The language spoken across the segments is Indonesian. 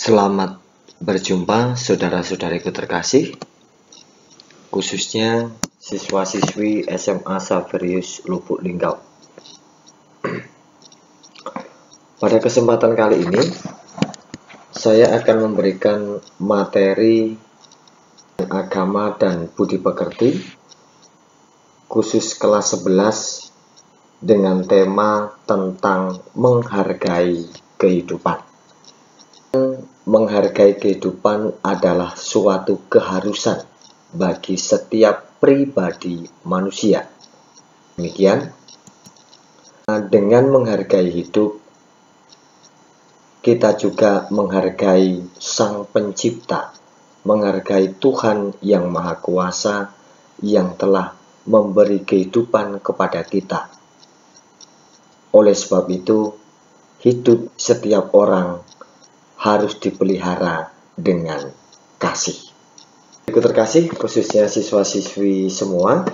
Selamat berjumpa saudara-saudariku terkasih, khususnya siswa-siswi SMA Xaverius Lubuk Linggau. Pada kesempatan kali ini, saya akan memberikan materi agama dan budi pekerti khusus kelas 11 dengan tema tentang menghargai kehidupan. Menghargai kehidupan adalah suatu keharusan bagi setiap pribadi manusia. Demikian, dengan menghargai hidup, kita juga menghargai Sang Pencipta, menghargai Tuhan yang Maha Kuasa yang telah memberi kehidupan kepada kita. Oleh sebab itu, hidup setiap orang harus dipelihara dengan kasih. Ikut terkasih, khususnya siswa-siswi semua,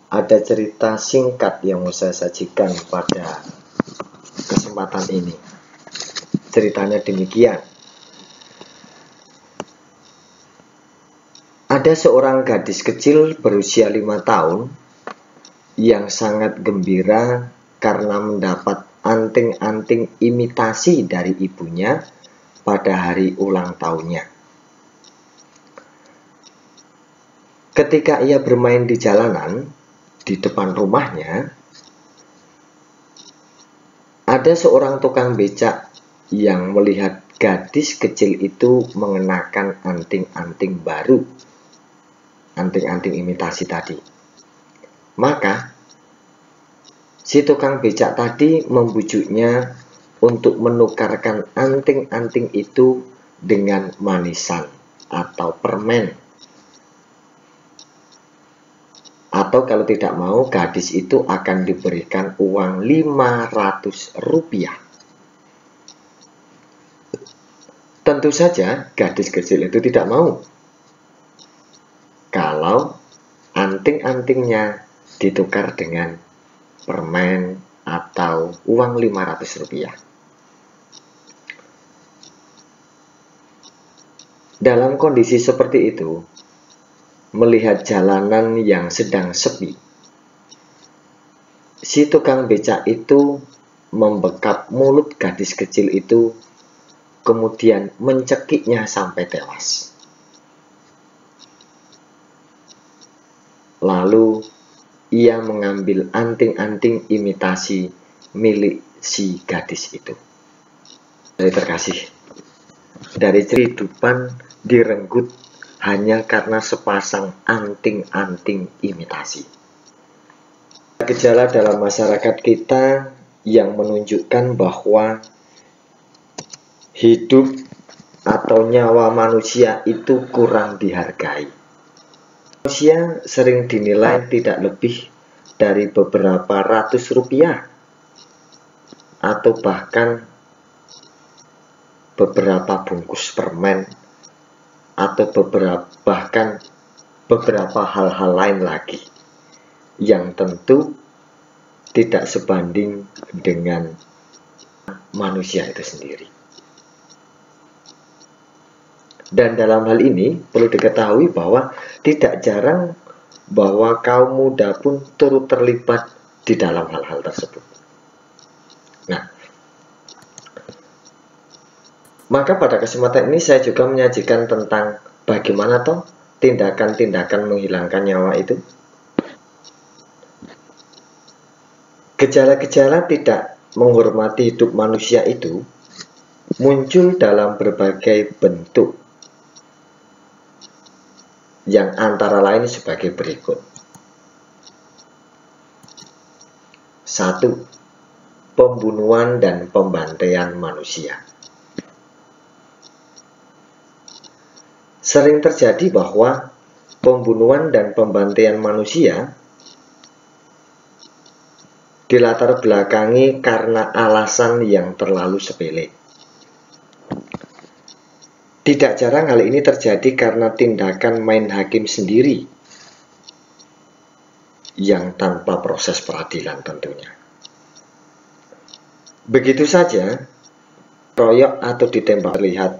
ada cerita singkat yang mau saya sajikan pada kesempatan ini. Ceritanya demikian. Ada seorang gadis kecil berusia 5 tahun yang sangat gembira karena mendapat anting-anting imitasi dari ibunya pada hari ulang tahunnya. Ketika ia bermain di jalanan di depan rumahnya, ada seorang tukang becak yang melihat gadis kecil itu mengenakan anting-anting baru, anting-anting imitasi tadi. Maka si tukang becak tadi membujuknya untuk menukarkan anting-anting itu dengan manisan atau permen. Atau kalau tidak mau, gadis itu akan diberikan uang 500 rupiah. Tentu saja gadis kecil itu tidak mau kalau anting-antingnya ditukar dengan permen atau uang 500 rupiah. Dalam kondisi seperti itu, melihat jalanan yang sedang sepi, si tukang becak itu membekap mulut gadis kecil itu, kemudian mencekiknya sampai tewas. Lalu ia mengambil anting-anting imitasi milik si gadis itu. Dari terkasih, dari kehidupan direnggut hanya karena sepasang anting-anting imitasi. Gejala dalam masyarakat kita yang menunjukkan bahwa hidup atau nyawa manusia itu kurang dihargai. Manusia sering dinilai tidak lebih dari beberapa ratus rupiah atau bahkan beberapa bungkus permen atau bahkan beberapa hal-hal lain lagi yang tentu tidak sebanding dengan manusia itu sendiri. Dan dalam hal ini perlu diketahui bahwa tidak jarang bahwa kaum muda pun turut terlibat di dalam hal-hal tersebut. Nah, maka pada kesempatan ini saya juga menyajikan tentang bagaimana toh tindakan-tindakan menghilangkan nyawa itu. Gejala-gejala tidak menghormati hidup manusia itu muncul dalam berbagai bentuk, yang antara lain sebagai berikut. 1. Pembunuhan dan pembantaian manusia. Sering terjadi bahwa pembunuhan dan pembantaian manusia dilatar belakangi karena alasan yang terlalu sepele. Tidak jarang hal ini terjadi karena tindakan main hakim sendiri yang tanpa proses peradilan tentunya. Begitu saja, royok atau ditembak terlihat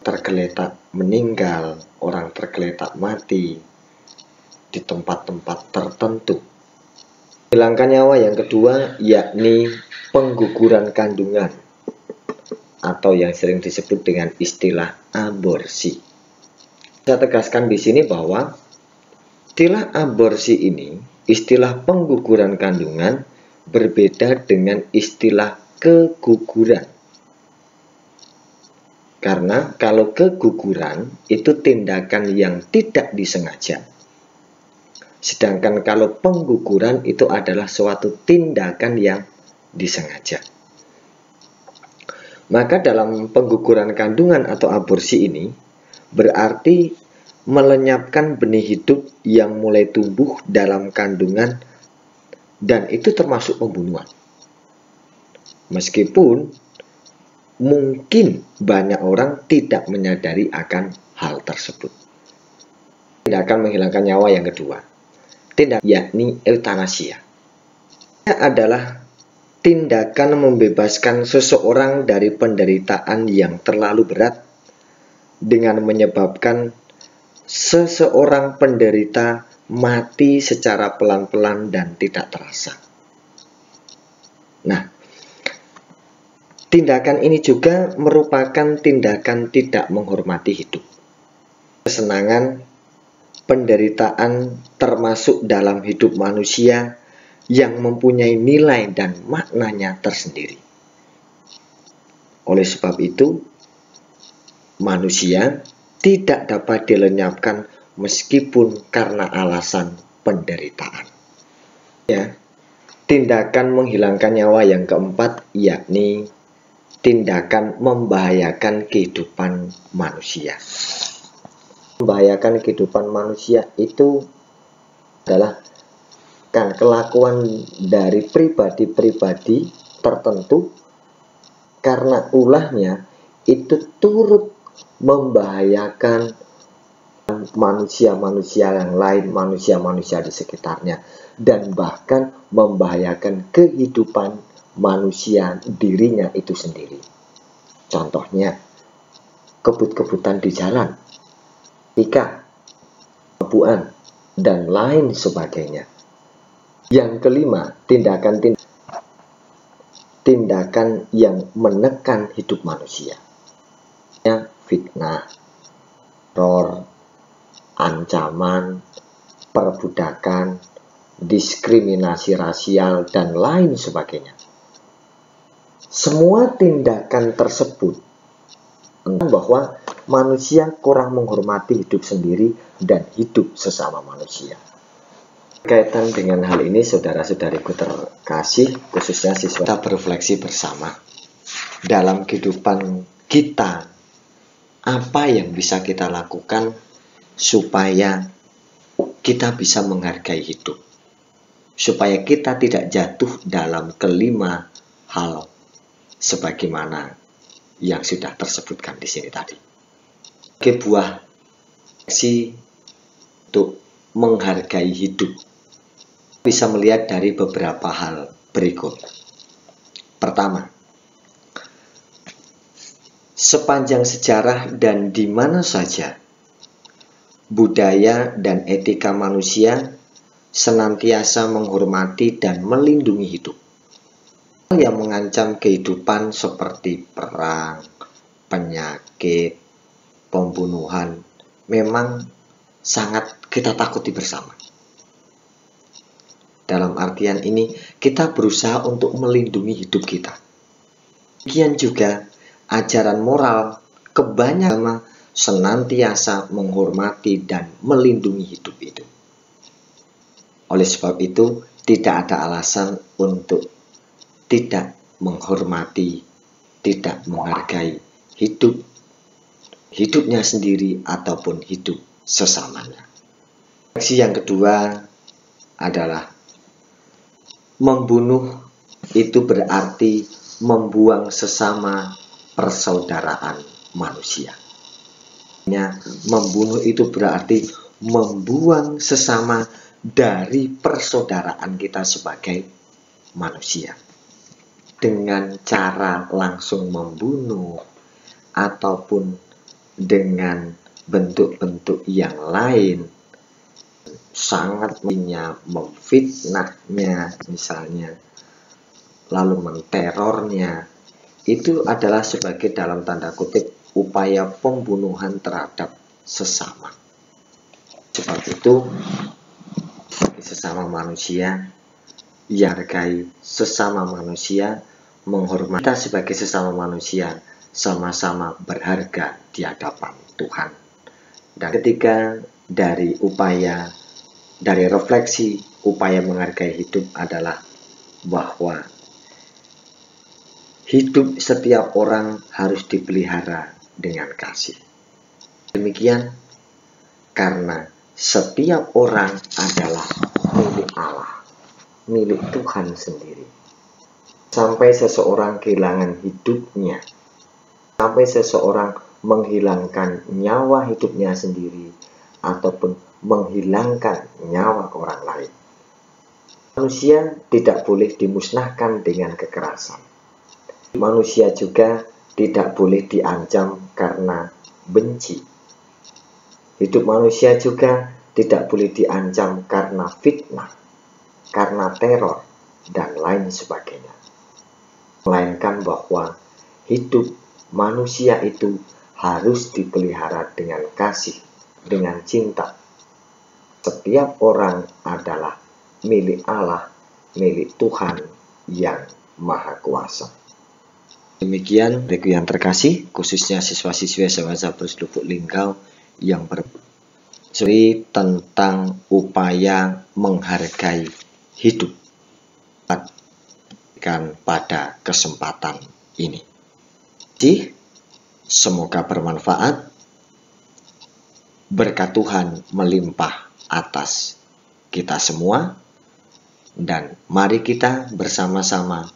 tergeletak meninggal, orang tergeletak mati di tempat-tempat tertentu. Menghilangkan nyawa yang kedua yakni pengguguran kandungan atau yang sering disebut dengan istilah aborsi. Saya tegaskan di sini bahwa istilah aborsi ini, istilah pengguguran kandungan berbeda dengan istilah keguguran. Karena kalau keguguran itu tindakan yang tidak disengaja. Sedangkan kalau pengguguran itu adalah suatu tindakan yang disengaja. Maka dalam pengguguran kandungan atau aborsi ini berarti melenyapkan benih hidup yang mulai tumbuh dalam kandungan, dan itu termasuk pembunuhan. Meskipun mungkin banyak orang tidak menyadari akan hal tersebut. Tindakan menghilangkan nyawa yang kedua, tindakan yakni eutanasia. Ini adalah tindakan membebaskan seseorang dari penderitaan yang terlalu berat dengan menyebabkan seseorang penderita mati secara pelan-pelan dan tidak terasa. Nah, tindakan ini juga merupakan tindakan tidak menghormati hidup. Kesenangan, penderitaan termasuk dalam hidup manusia yang mempunyai nilai dan maknanya tersendiri. Oleh sebab itu, manusia tidak dapat dilenyapkan meskipun karena alasan penderitaan. Ya, tindakan menghilangkan nyawa yang keempat yakni tindakan membahayakan kehidupan manusia. Membahayakan kehidupan manusia itu adalah kelakuan dari pribadi-pribadi tertentu karena ulahnya itu turut membahayakan manusia-manusia yang lain, manusia-manusia di sekitarnya, dan bahkan membahayakan kehidupan manusia dirinya itu sendiri. Contohnya, kebut-kebutan di jalan, nikah, kebuan, dan lain sebagainya. Yang kelima, tindakan yang menekan hidup manusia. Fitnah, teror, ancaman, perbudakan, diskriminasi rasial, dan lain sebagainya. Semua tindakan tersebut bahwa manusia kurang menghormati hidup sendiri dan hidup sesama manusia. Berkaitan dengan hal ini, saudara-saudariku terkasih, khususnya siswa, kita berefleksi bersama dalam kehidupan kita. Apa yang bisa kita lakukan supaya kita bisa menghargai hidup, supaya kita tidak jatuh dalam kelima hal sebagaimana yang sudah tersebutkan di sini tadi. Sebuah aksi untuk menghargai hidup bisa melihat dari beberapa hal berikut. Pertama, sepanjang sejarah dan di mana saja, budaya dan etika manusia senantiasa menghormati dan melindungi hidup. Yang mengancam kehidupan seperti perang, penyakit, pembunuhan memang sangat kita takuti bersama. Dalam artian ini, kita berusaha untuk melindungi hidup kita. Demikian juga ajaran moral kebanyakan senantiasa menghormati dan melindungi hidup itu. Oleh sebab itu, tidak ada alasan untuk tidak menghormati, tidak menghargai hidupnya sendiri ataupun hidup sesamanya. Aksi yang kedua adalah membunuh itu berarti membuang sesama persaudaraan manusia. Membunuh itu berarti membuang sesama dari persaudaraan kita sebagai manusia. Dengan cara langsung membunuh ataupun dengan bentuk-bentuk yang lain, sangat memfitnahnya misalnya, lalu menterornya, itu adalah sebagai dalam tanda kutip upaya pembunuhan terhadap sesama. Sebab itu sesama manusia, yang hargai sesama manusia, menghormati kita sebagai sesama manusia, sama-sama berharga di hadapan Tuhan. Dan ketiga, dari refleksi upaya menghargai hidup adalah bahwa hidup setiap orang harus dipelihara dengan kasih. Demikian karena setiap orang adalah milik Allah, milik Tuhan sendiri. Sampai seseorang kehilangan hidupnya, sampai seseorang menghilangkan nyawa hidupnya sendiri, ataupun menghilangkan nyawa orang lain, manusia tidak boleh dimusnahkan dengan kekerasan. Manusia juga tidak boleh diancam karena benci. Hidup manusia juga tidak boleh diancam karena fitnah, karena teror, dan lain sebagainya. Melainkan bahwa hidup manusia itu harus dipelihara dengan kasih, dengan cinta. Setiap orang adalah milik Allah, milik Tuhan yang Maha Kuasa. Demikian, reku yang terkasih, khususnya siswa-siswi SMA Zabrus Lubuk Linggau yang berseri tentang upaya menghargai hidup pada kesempatan ini. Jadi, semoga bermanfaat, berkat Tuhan melimpah atas kita semua, dan mari kita bersama-sama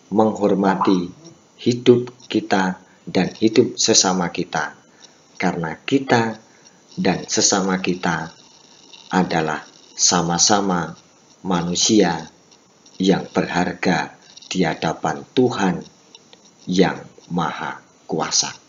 menghormati hidup kita dan hidup sesama kita, karena kita dan sesama kita adalah sama-sama manusia yang berharga di hadapan Tuhan yang Maha Kuasa.